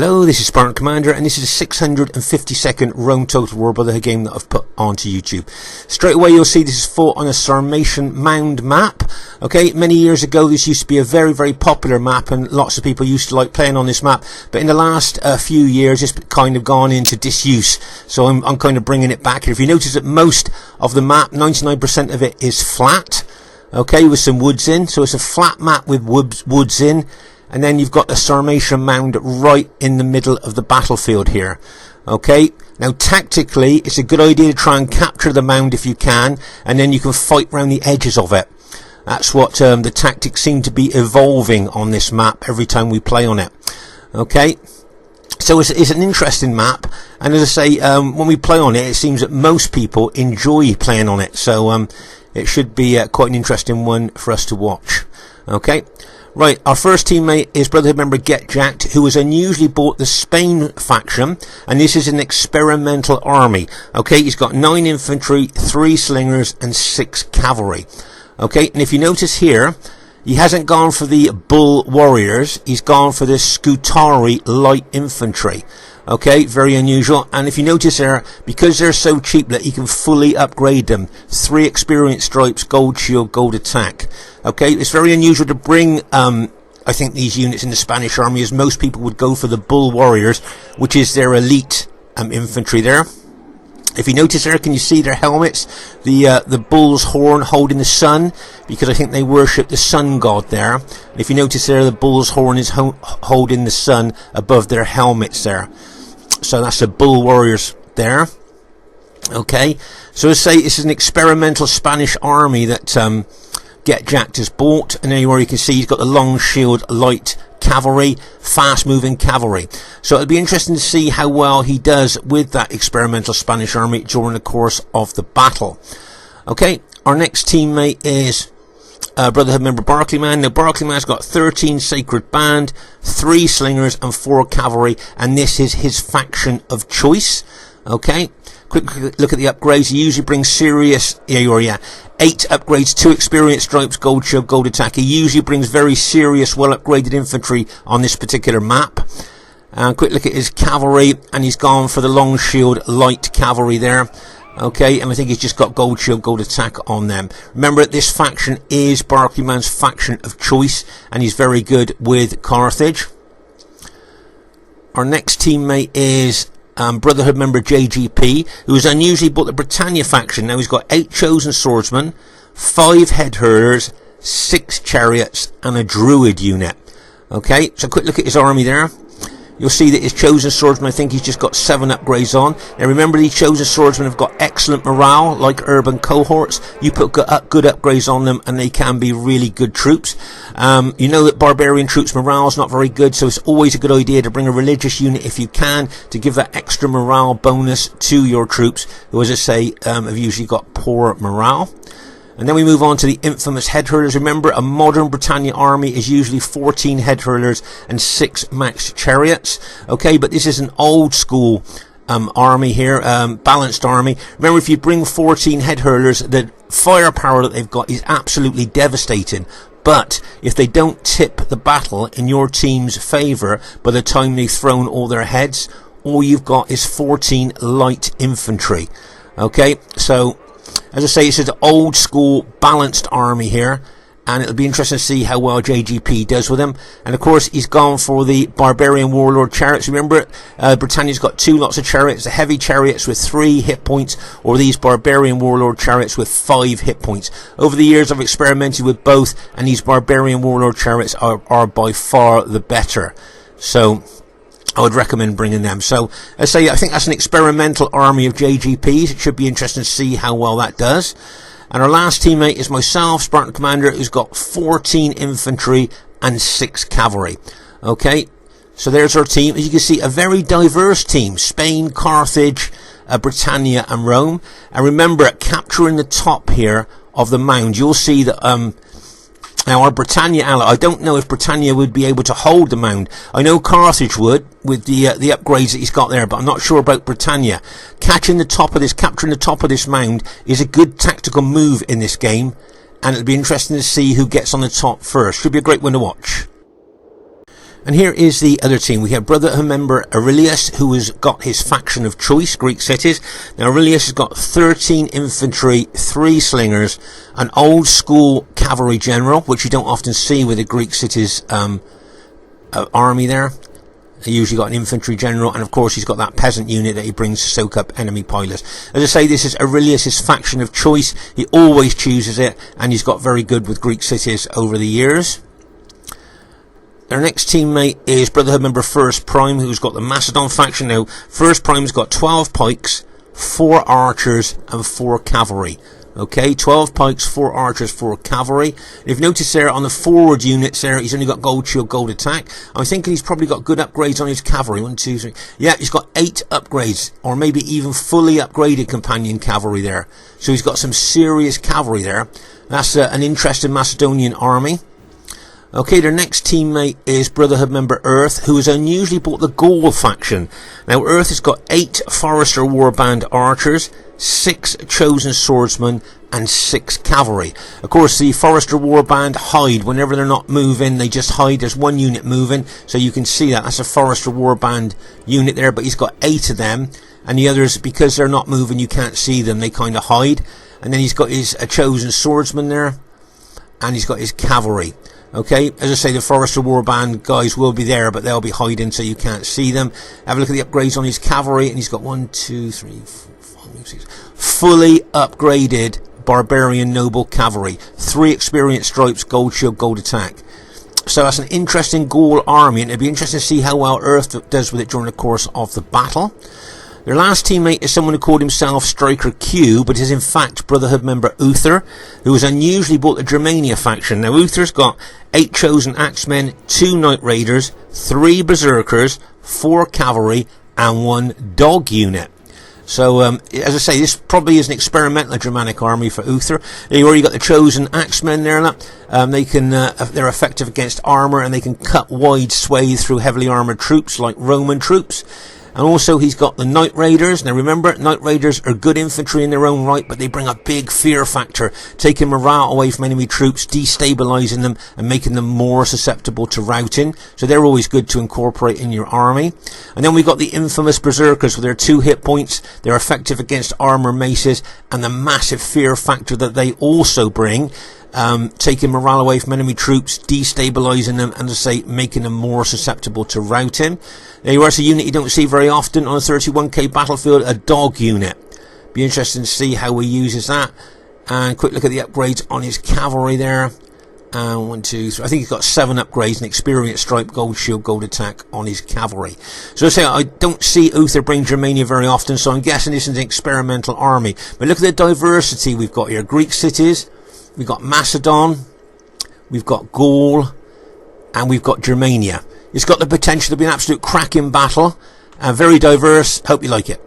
Hello, this is Spartan Commander, and this is a 652nd Rome Total War Brotherhood game that I've put onto YouTube. Straight away you'll see this is fought on a Sarmation Mound map. Okay, many years ago this used to be a very, very popular map, and lots of people used to like playing on this map. But in the last few years it's kind of gone into disuse, so I'm kind of bringing it back here. If you notice that most of the map, 99% of it is flat, okay, with some woods in. So it's a flat map with woods in. And then you've got the Sarmation Mound right in the middle of the battlefield here. Okay, now tactically it's a good idea to try and capture the mound if you can, and then you can fight around the edges of it. That's what the tactics seem to be evolving on this map every time we play on it. Okay, so it's an interesting map, and as I say, when we play on it, it seems that most people enjoy playing on it, so it should be quite an interesting one for us to watch. Okay. Right, our first teammate is Brotherhood member Get Jacked, who has unusually bought the Spain faction, and this is an experimental army. Okay, he's got 9 infantry, 3 slingers, and 6 cavalry. Okay, and if you notice here, he hasn't gone for the bull warriors, he's gone for the Scutari light infantry. Okay, very unusual. And if you notice there, because they're so cheap that you can fully upgrade them, 3 experience stripes, gold shield, gold attack. Okay, it's very unusual to bring I think these units in the Spanish army, as most people would go for the bull warriors, which is their elite infantry there. If you notice there, can you see their helmets? The bull's horn holding the sun, because I think they worship the sun god there. And if you notice there, the bull's horn is holding the sun above their helmets there. So that's the bull warriors there. Okay, so as I say, this is an experimental Spanish army that Get Jacked has bought, and anywhere you can see he's got the long shield light cavalry, fast moving cavalry. So it'll be interesting to see how well he does with that experimental Spanish army during the course of the battle. Okay, our next teammate is Brotherhood member Barclayman. Now Barclayman's got 13 Sacred Band, 3 slingers and 4 cavalry, and this is his faction of choice. Okay, quick look at the upgrades. He usually brings serious 8 upgrades, 2 experience stripes, gold shield, gold attack. He usually brings very serious, well upgraded infantry on this particular map. Quick look at his cavalry, and he's gone for the long shield light cavalry there. Okay, and I think he's just got gold shield, gold attack on them. Remember, this faction is Barclayman's faction of choice, and he's very good with Carthage. Our next teammate is Brotherhood member JGP, who has unusually bought the Britannia faction. Now he's got 8 chosen swordsmen, 5 head hurlers, 6 chariots, and a druid unit. Okay, so quick look at his army there. You'll see that his chosen swordsman, I think he's just got 7 upgrades on. Now remember, these chosen swordsmen have got excellent morale, like urban cohorts. You put good upgrades on them, and they can be really good troops. You know that barbarian troops' morale is not very good, so it's always a good idea to bring a religious unit if you can, to give that extra morale bonus to your troops, who, as I say, have usually got poor morale. And then we move on to the infamous head hurlers. Remember, a modern Britannia army is usually 14 head hurlers and 6 max chariots. Okay, but this is an old school army here, balanced army. Remember, if you bring 14 head hurlers, the firepower that they've got is absolutely devastating. But if they don't tip the battle in your team's favour by the time they've thrown all their heads, all you've got is 14 light infantry. Okay, so as I say, this is an old school balanced army here, and it'll be interesting to see how well JGP does with them. And of course, he's gone for the barbarian warlord chariots. Remember, Britannia's got 2 lots of chariots, the heavy chariots with 3 hit points, or these barbarian warlord chariots with 5 hit points. Over the years I've experimented with both, and these barbarian warlord chariots are by far the better. So I would recommend bringing them. So, I say, I think that's an experimental army of JGPs. It should be interesting to see how well that does. And our last teammate is myself, Spartan Commander, who's got 14 infantry and 6 cavalry. Okay, so there's our team. As you can see, a very diverse team. Spain, Carthage, Britannia and Rome. And remember, capturing the top here of the mound, you'll see that now our Britannia ally, I don't know if Britannia would be able to hold the mound. I know Carthage would, with the upgrades that he's got there, but I'm not sure about Britannia. Capturing the top of this mound is a good tactical move in this game, and it'll be interesting to see who gets on the top first. Should be a great one to watch. And here is the other team. We have Brotherhood member Aurelius, who has got his faction of choice, Greek cities. Now Aurelius has got 13 infantry, 3 slingers, an old school cavalry general, which you don't often see with the Greek cities army there. He usually got an infantry general, and of course he's got that peasant unit that he brings to soak up enemy pilots. As I say, this is Aurelius' faction of choice. He always chooses it, and he's got very good with Greek cities over the years. Their next teammate is Brotherhood member First Prime, who's got the Macedon faction. Now, First Prime's got 12 pikes, 4 archers, and 4 cavalry. Okay, 12 pikes, 4 archers, 4 cavalry. If you notice there on the forward units there, he's only got gold shield, gold attack. I'm thinking he's probably got good upgrades on his cavalry. 1, 2, 3. Yeah, he's got 8 upgrades, or maybe even fully upgraded companion cavalry there. So he's got some serious cavalry there. That's an interesting Macedonian army. Okay, their next teammate is Brotherhood member Earth, who has unusually bought the GAUL faction. Now, Earth has got 8 Forester Warband archers, 6 chosen swordsmen, and 6 cavalry. Of course, the Forester Warband hide. Whenever they're not moving, they just hide. There's 1 unit moving, so you can see that. That's a Forester Warband unit there, but he's got 8 of them. And the others, because they're not moving, you can't see them. They kind of hide. And then he's got his chosen swordsman there, and he's got his cavalry. Okay, as I say, the Forester Warband guys will be there, but they'll be hiding so you can't see them. Have a look at the upgrades on his cavalry, and he's got 1, 2, 3, 4, 5, 6 fully upgraded barbarian noble cavalry, 3 experience stripes, gold shield, gold attack. So that's an interesting GAUL army, and it'll be interesting to see how well Earth does with it during the course of the battle. Their last teammate is someone who called himself Striker Q, but is in fact Brotherhood member Uther, who has unusually bought the Germania faction. Now, Uther's got 8 chosen axemen, 2 knight raiders, 3 berserkers, 4 cavalry, and 1 dog unit. So, as I say, this probably is an experimental Germanic army for Uther. You've already got the chosen axemen there. They're effective against armour, and they can cut wide swathes through heavily armoured troops like Roman troops. And also he's got the Knight Raiders. Now remember, Knight Raiders are good infantry in their own right, but they bring a big fear factor, taking morale away from enemy troops, destabilising them and making them more susceptible to routing. So they're always good to incorporate in your army. And then we've got the infamous Berserkers with their 2 hit points. They're effective against armour maces, and the massive fear factor that they also bring, taking morale away from enemy troops, destabilising them, and, as I say, making them more susceptible to routing. There you are, it's a unit you don't see very often on a 31k battlefield, a dog unit. Be interesting to see how he uses that. And quick look at the upgrades on his cavalry there. 1, 2, 3. I think he's got 7 upgrades, an experience stripe, gold shield, gold attack on his cavalry. So I say, I don't see Uther bring Germania very often, so I'm guessing this is an experimental army. But look at the diversity we've got here. Greek cities, we've got Macedon, we've got Gaul, and we've got Germania. It's got the potential to be an absolute cracking battle, and very diverse. Hope you like it.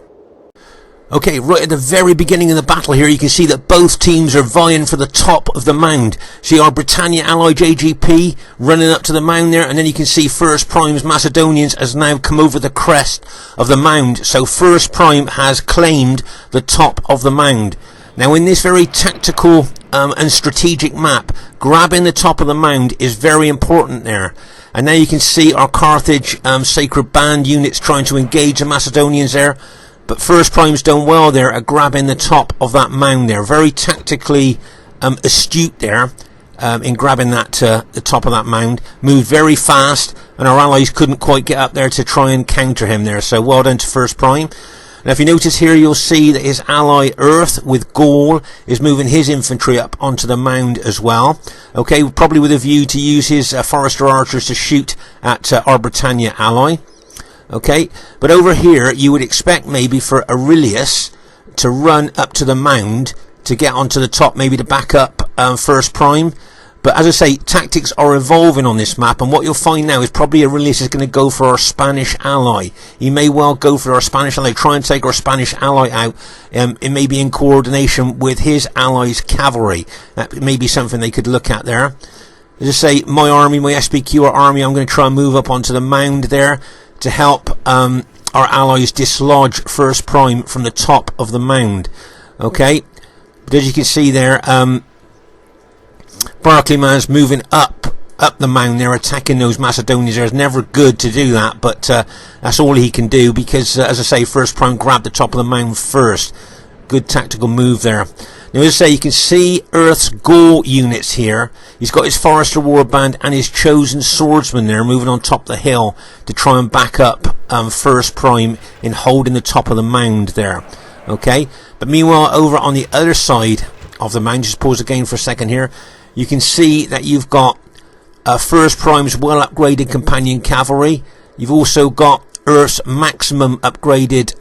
Okay, right at the very beginning of the battle here, you can see that both teams are vying for the top of the mound. See our Britannia ally JGP running up to the mound there, and then you can see First Prime's Macedonians has now come over the crest of the mound. So First Prime has claimed the top of the mound. Now, in this very tactical and strategic map, grabbing the top of the mound is very important there. And now you can see our Carthage Sacred Band units trying to engage the Macedonians there. But First Prime's done well there at grabbing the top of that mound there. Very tactically astute there in grabbing that the top of that mound. Moved very fast, and our allies couldn't quite get up there to try and counter him there. So well done to First Prime. Now if you notice here, you'll see that his ally Earth with Gaul is moving his infantry up onto the mound as well. Okay, probably with a view to use his Forester archers to shoot at our Britannia ally. Okay, but over here you would expect maybe for Aurelius to run up to the mound to get onto the top, maybe to back up First Prime. But as I say, tactics are evolving on this map, and what you'll find now is probably Aurelius is going to go for our Spanish ally. He may well go for our Spanish ally, try and take our Spanish ally out. It may be in coordination with his allies' cavalry. That may be something they could look at there. As I say, my army, my SPQ army, I'm going to try and move up onto the mound there to help our allies dislodge First Prime from the top of the mound. Okay, but as you can see there, Barclayman's moving up up the mound there, attacking those Macedonians there. It's never good to do that, but that's all he can do, because as I say, First Prime grabbed the top of the mound first. Good tactical move there. Now, as I say, you can see Earth's GAUL units here. He's got his Forester Warband and his Chosen Swordsman there, moving on top of the hill to try and back up First Prime in holding the top of the mound there. Okay, but meanwhile, over on the other side of the mound, just pause again for a second here, you can see that you've got First Prime's well upgraded companion cavalry. You've also got Earth's maximum upgraded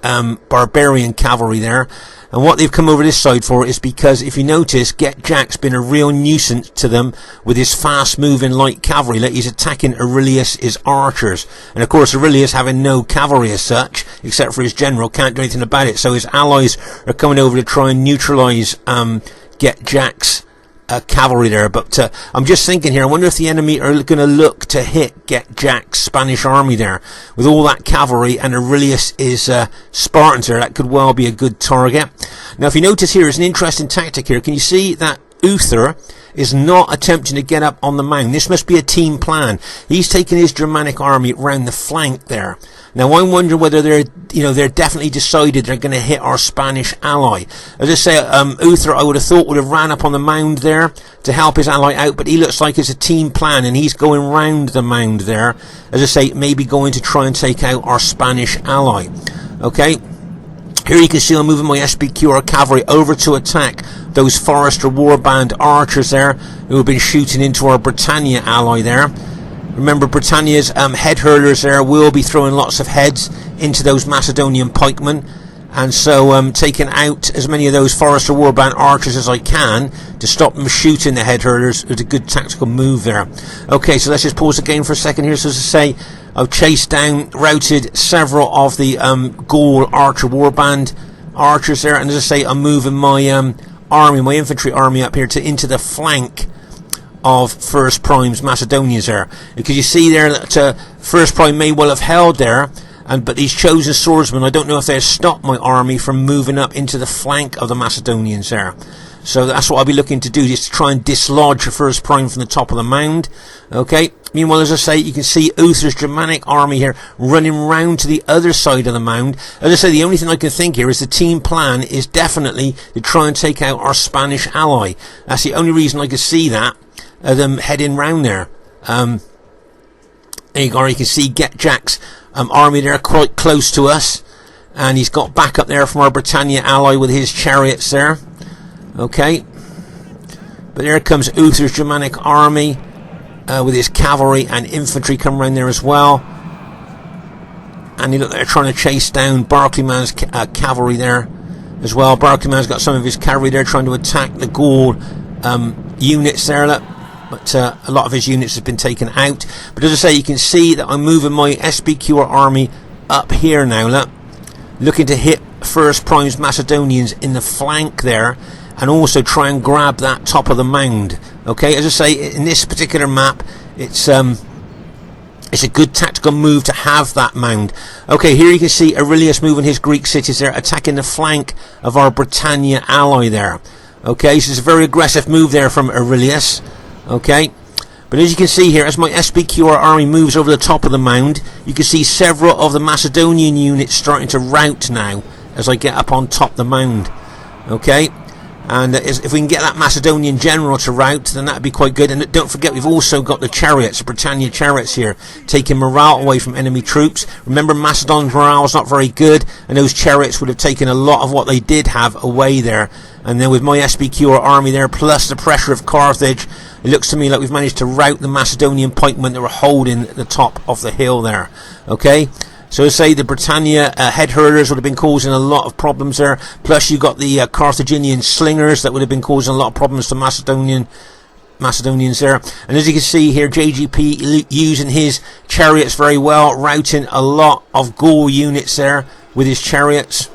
barbarian cavalry there. And what they've come over this side for is because, if you notice, Get Jack's been a real nuisance to them with his fast moving light cavalry. Like, he's attacking Aurelius' archers, and of course Aurelius, having no cavalry as such except for his general, can't do anything about it, so his allies are coming over to try and neutralise Get Jack's cavalry there. But I'm just thinking here, I wonder if the enemy are going to look to hit Get Jack's Spanish army there with all that cavalry, and Aurelius is Spartans there. That could well be a good target. Now, if you notice here, is an interesting tactic here. Can you see that Uther is not attempting to get up on the mound? This must be a team plan. He's taking his Germanic army round the flank there. Now, I'm wondering whether they're definitely decided they're going to hit our Spanish ally. As I say, Uther, I would have thought, would have ran up on the mound there to help his ally out, but he looks like it's a team plan, and he's going round the mound there. As I say, maybe going to try and take out our Spanish ally. Okay. Here you can see I'm moving my SBQR cavalry over to attack those Forester Warband archers there, who have been shooting into our Britannia ally there. Remember, Britannia's head hurlers there will be throwing lots of heads into those Macedonian pikemen, and so taking out as many of those Forester Warband archers as I can to stop them shooting the head hurlers is a good tactical move there. Okay, so let's just pause again for a second here. So, as I say, I've chased down, routed several of the GAUL Archer Warband archers there, and as I say, I'm moving my army, my infantry army up here into the flank of First Prime's Macedonians there, because you see there that First Prime may well have held there, but these Chosen Swordsmen, I don't know if they've stopped my army from moving up into the flank of the Macedonians there. So that's what I'll be looking to do, just to try and dislodge the First Prime from the top of the mound. Okay. Meanwhile, as I say, you can see Uther's Germanic army here running round to the other side of the mound. As I say, the only thing I can think here is the team plan is definitely to try and take out our Spanish ally. That's the only reason I could see that, them heading round there. There you go. You can see Get Jack's army there quite close to us, and he's got backup there from our Britannia ally with his chariots there. Okay, but there comes Uther's Germanic army with his cavalry and infantry come around there as well, and they're trying to chase down Barclayman's cavalry there as well. Barclayman's got some of his cavalry there trying to attack the GAUL units there, look. But a lot of his units have been taken out. But as I say, you can see that I'm moving my SBQR army up here now, look, looking to hit First Prime's Macedonians in the flank there, and also try and grab that top of the mound. Okay, as I say, in this particular map, it's a good tactical move to have that mound. Okay, here you can see Aurelius moving his Greek cities there, attacking the flank of our Britannia ally there. Okay, so it's a very aggressive move there from Aurelius. Okay, but as you can see here, as my SBQR army moves over the top of the mound, you can see several of the Macedonian units starting to rout now as I get up on top of the mound. Okay, and if we can get that Macedonian general to rout, then that would be quite good. And don't forget, we've also got the chariots, the Britannia chariots here, taking morale away from enemy troops. Remember, Macedon's morale is not very good, and those chariots would have taken a lot of what they did have away there. And then with my SBQR army there, plus the pressure of Carthage, it looks to me like we've managed to rout the Macedonian pikemen that were holding the top of the hill there. Okay, so as I say, the Britannia head hurlers would have been causing a lot of problems there. Plus you got the Carthaginian slingers that would have been causing a lot of problems to Macedonians there. And as you can see here, JGP using his chariots very well, routing a lot of GAUL units there with his chariots.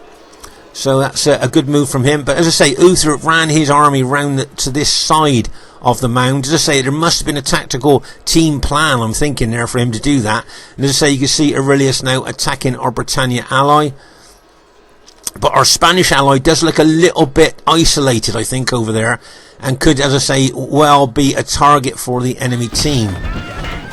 So that's a good move from him. But as I say, Uther ran his army round to this side of the mound. As I say, there must have been a tactical team plan, I'm thinking, there for him to do that. And as I say, you can see Aurelius now attacking our Britannia ally. But our Spanish ally does look a little bit isolated, I think, over there, and could, as I say, well be a target for the enemy team.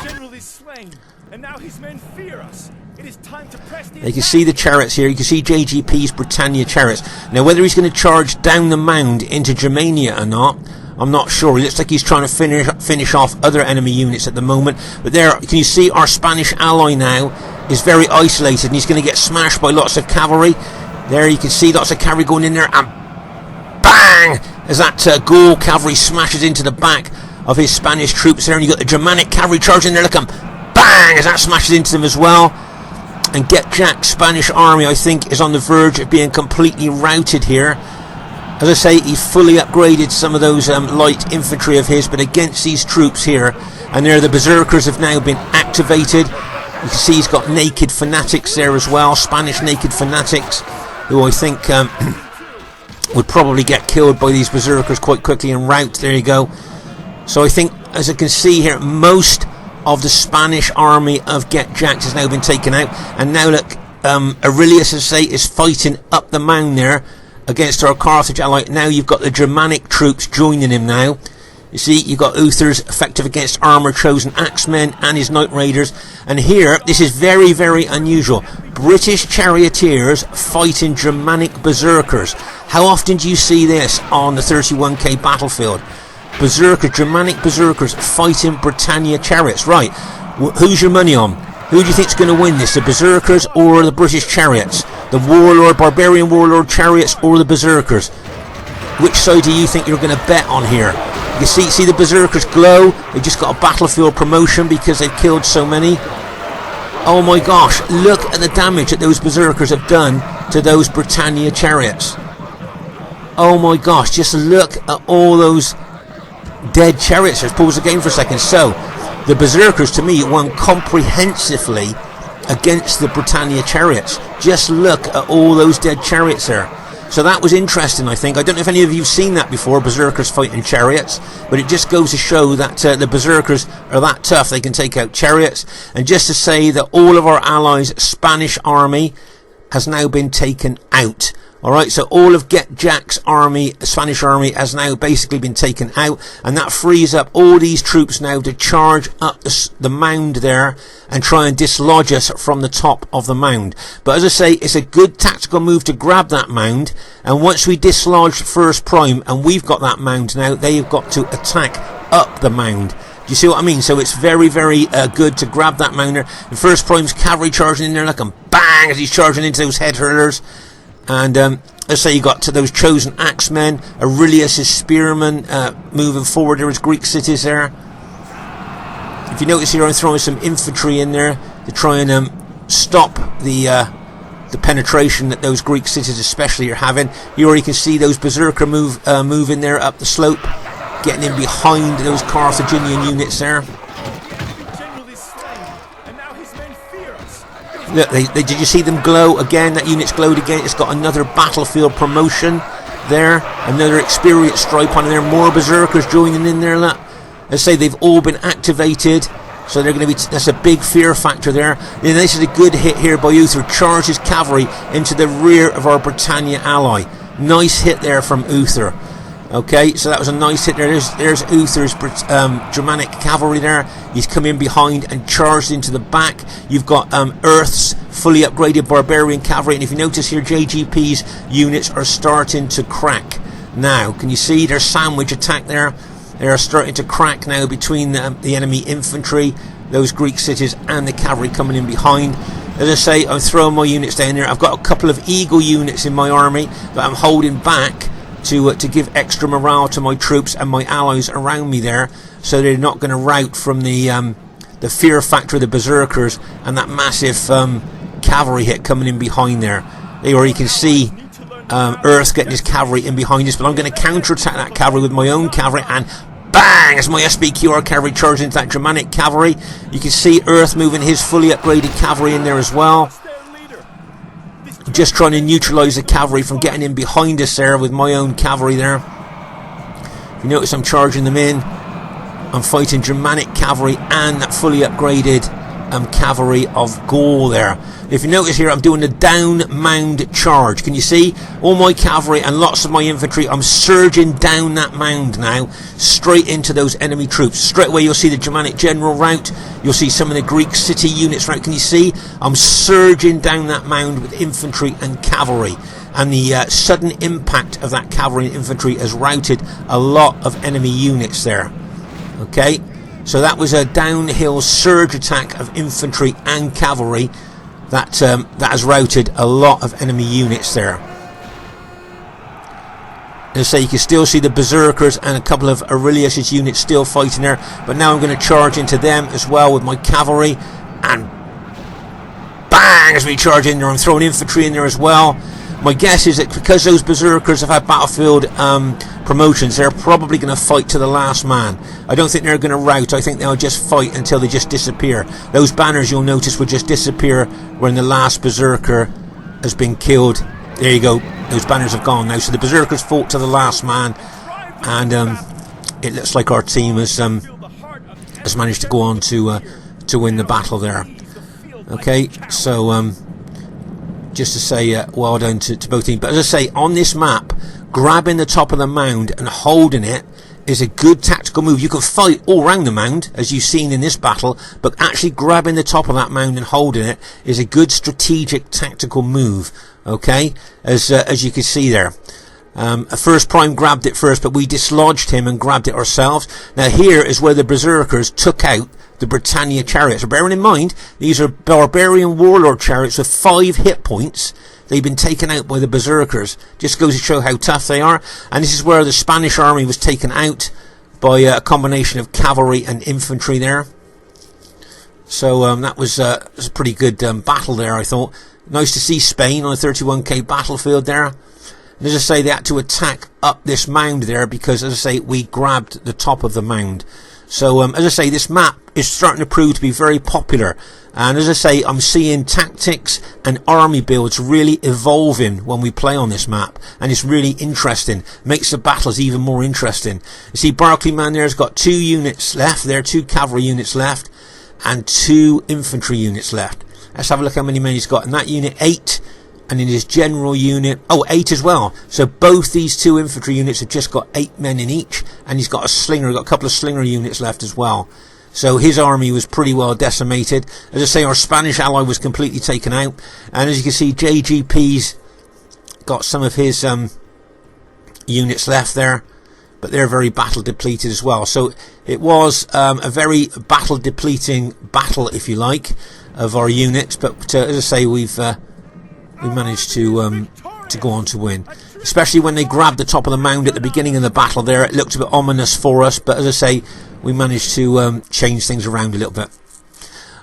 General is slain, and now his men fear us. It is time to press the You can see the chariots here. You can see JGP's Britannia chariots. Now, whether he's going to charge down the mound into Germania or not, I'm not sure. He looks like he's trying to finish off other enemy units at the moment. But there, can you see our Spanish ally now is very isolated, and he's going to get smashed by lots of cavalry. There you can see lots of cavalry going in there, and bang! As that GAUL cavalry smashes into the back of his Spanish troops there, and you've got the Germanic cavalry charging there. Look at him, bang! As that smashes into them as well. And Get Jack's Spanish army, I think, is on the verge of being completely routed here. As I say, he fully upgraded some of those light infantry of his, but against these troops here, and there the berserkers have now been activated. You can see he's got naked fanatics there as well, Spanish naked fanatics, who I think would probably get killed by these berserkers quite quickly and rout. There you go. So I think, as I can see here, most of the Spanish army of Get Jack's has now been taken out, and now look, Aurelius, as I say, is fighting up the mound there against our Carthage ally. Now you've got the Germanic troops joining him now. You see, you've got Uther's effective against armour-chosen axemen and his Knight Raiders. And here, this is very, very unusual. British charioteers fighting Germanic berserkers. How often do you see this on the 31k battlefield? Germanic berserkers fighting Britannia chariots. Right, who's your money on? Who do you think's going to win this? The berserkers or the British chariots? The warlord, barbarian warlord chariots or the berserkers? Which side do you think you're going to bet on here? You see the berserkers glow. They just got a battlefield promotion because they've killed so many. Oh my gosh, look at the damage that those berserkers have done to those Britannia chariots. Oh my gosh, just look at all those dead chariots. Let's pause the game for a second. So, the berserkers to me won comprehensively against the Britannia chariots. Just look at all those dead chariots there. So that was interesting, I think. I don't know if any of you have seen that before, berserkers fighting chariots, but it just goes to show that the berserkers are that tough. They can take out chariots. And just to say that all of our allies' Spanish army has now been taken out. Alright, so all of Get Jack's army, the Spanish army, has now basically been taken out, and that frees up all these troops now to charge up the mound there and try and dislodge us from the top of the mound. But as I say, it's a good tactical move to grab that mound, and once we dislodge First Prime, and we've got that mound now, they've got to attack up the mound. Do you see what I mean? So it's very, very good to grab that mound there. And First Prime's cavalry charging in there, like a bang, as he's charging into those head hurlers. And let's say you got to those chosen axemen, Aurelius' spearmen moving forward. There was Greek cities there. If you notice here, I'm throwing some infantry in there to try and stop the penetration that those Greek cities especially are having. Here you can see those berserker moving there up the slope, getting in behind those Carthaginian units there. Look, did you see them glow again? That unit's glowed again. It's got another battlefield promotion there. Another experience stripe on there. More berserkers joining in there. Look. Let's say they've all been activated. So they're going to be. That's a big fear factor there. And this is a good hit here by Uther. Charges cavalry into the rear of our Britannia ally. Nice hit there from Uther. Okay, so that was a nice hit there. There's Uther's Germanic cavalry there. He's come in behind and charged into the back. You've got Earth's fully upgraded barbarian cavalry. And if you notice here, JGP's units are starting to crack. Now, can you see their sandwich attack there? They are starting to crack now between the enemy infantry, those Greek cities, and the cavalry coming in behind. As I say, I'm throwing my units down there. I've got a couple of Eagle units in my army that I'm holding back to give extra morale to my troops and my allies around me there, so they're not going to rout from the fear factor of the berserkers and that massive cavalry hit coming in behind there. Or you can see Earth getting his cavalry in behind us, but I'm going to counter-attack that cavalry with my own cavalry, and bang, as my SBQR cavalry charging into that Germanic cavalry. You can see Earth moving his fully upgraded cavalry in there as well. Just trying to neutralise the cavalry from getting in behind us there with my own cavalry there. You notice I'm charging them in. I'm fighting Germanic cavalry and that fully upgraded cavalry of GAUL there. If you notice here, I'm doing the down mound charge. Can you see? All my cavalry and lots of my infantry, I'm surging down that mound now, straight into those enemy troops. Straight away you'll see the Germanic general route, you'll see some of the Greek city units route. Can you see? I'm surging down that mound with infantry and cavalry. And the sudden impact of that cavalry and infantry has routed a lot of enemy units there. Okay, so that was a downhill surge attack of infantry and cavalry that has routed a lot of enemy units there. As I say, you can still see the berserkers and a couple of Aurelius's units still fighting there, but now I'm going to charge into them as well with my cavalry, and bang, as we charge in there, I'm throwing infantry in there as well. My guess is that because those berserkers have had battlefield promotions, they're probably going to fight to the last man. I don't think they're going to rout. I think they'll just fight until they just disappear. Those banners, you'll notice, will just disappear when the last berserker has been killed. There you go. Those banners have gone now. So the berserkers fought to the last man, and it looks like our team has managed to go on to win the battle there. Okay, so just to say well done to both teams. But as I say, on this map, grabbing the top of the mound and holding it is a good tactical move. You can fight all around the mound, as you've seen in this battle, but actually grabbing the top of that mound and holding it is a good strategic tactical move. Okay, as you can see there. First Prime grabbed it first, but we dislodged him and grabbed it ourselves. Now here is where the berserkers took out the Britannia chariots. So bearing in mind, these are barbarian warlord chariots with 5 hit points. They've been taken out by the berserkers. Just goes to show how tough they are. And this is where the Spanish army was taken out by a combination of cavalry and infantry there. So that was a pretty good battle there, I thought. Nice to see Spain on a 31k battlefield there. And as I say, they had to attack up this mound there because, as I say, we grabbed the top of the mound. So, as I say, this map is starting to prove to be very popular. And as I say, I'm seeing tactics and army builds really evolving when we play on this map. And it's really interesting. Makes the battles even more interesting. You see, Barclayman there has got 2 units left. There are 2 cavalry units left and 2 infantry units left. Let's have a look how many men he's got. In that unit, 8. And in his general unit, 8 as well. So both these 2 infantry units have just got 8 men in each, and he's got a slinger, got a couple of slinger units left as well. So his army was pretty well decimated. As I say, our Spanish ally was completely taken out, and as you can see, JGP's got some of his units left there, but they're very battle depleted as well. So it was a very battle depleting battle, if you like, of our units. But as I say, we managed to go on to win, especially when they grabbed the top of the mound at the beginning of the battle there. It looked a bit ominous for us, but as I say, we managed to change things around a little bit.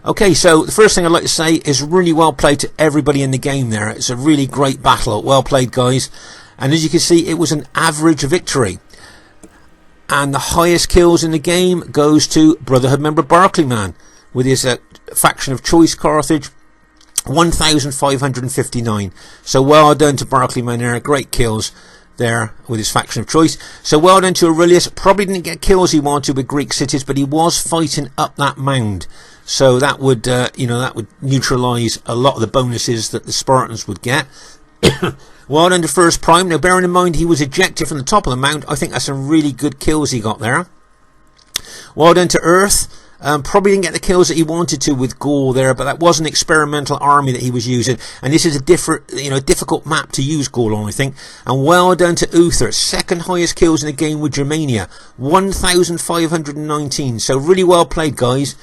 Okay, so the first thing I'd like to say is really well played to everybody in the game there. It's a really great battle. Well played, guys. And as you can see, it was an average victory. And the highest kills in the game goes to Brotherhood member Barclayman with his faction of choice, Carthage. 1,559. So well done to Barclayman there. Great kills there with his faction of choice. So well done to Aurelius. Probably didn't get kills he wanted with Greek cities, but he was fighting up that mound. So that would, that would neutralise a lot of the bonuses that the Spartans would get. Well done to First Prime. Now bearing in mind he was ejected from the top of the mound, I think that's some really good kills he got there. Well done to Earth. Probably didn't get the kills that he wanted to with GAUL there, but that was an experimental army that he was using, and this is a difficult map to use GAUL on, I think. And well done to Uther, second highest kills in the game with Germania, 1,519. So really well played, guys.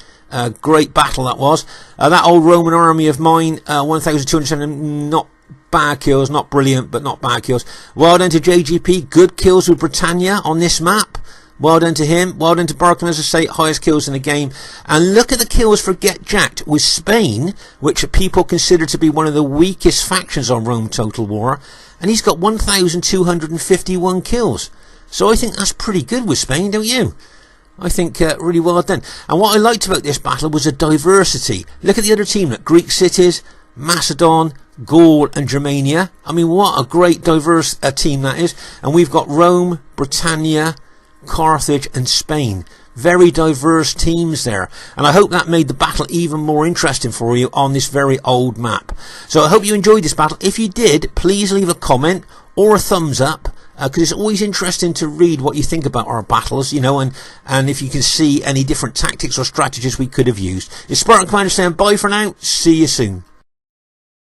Great battle that was. That old Roman army of mine, 1,207, not bad kills, not brilliant, but not bad kills. Well done to JGP, good kills with Britannia on this map. Well done to him. Well done to Barclayman, as I say, highest kills in the game. And look at the kills for Get Jacked with Spain, which people consider to be one of the weakest factions on Rome Total War. And he's got 1,251 kills. So I think that's pretty good with Spain, don't you? I think really well done. And what I liked about this battle was the diversity. Look at the other team, like Greek cities, Macedon, GAUL and Germania. I mean, what a great diverse team that is. And we've got Rome, Britannia, Carthage and Spain. very diverse teams there, and I hope that made the battle even more interesting for you on this very old map. So I hope you enjoyed this battle. If you did, please leave a comment or a thumbs up, because it's always interesting to read what you think about our battles, you know, and if you can see any different tactics or strategies we could have used. It's Spartan Commander saying bye for now. See you soon.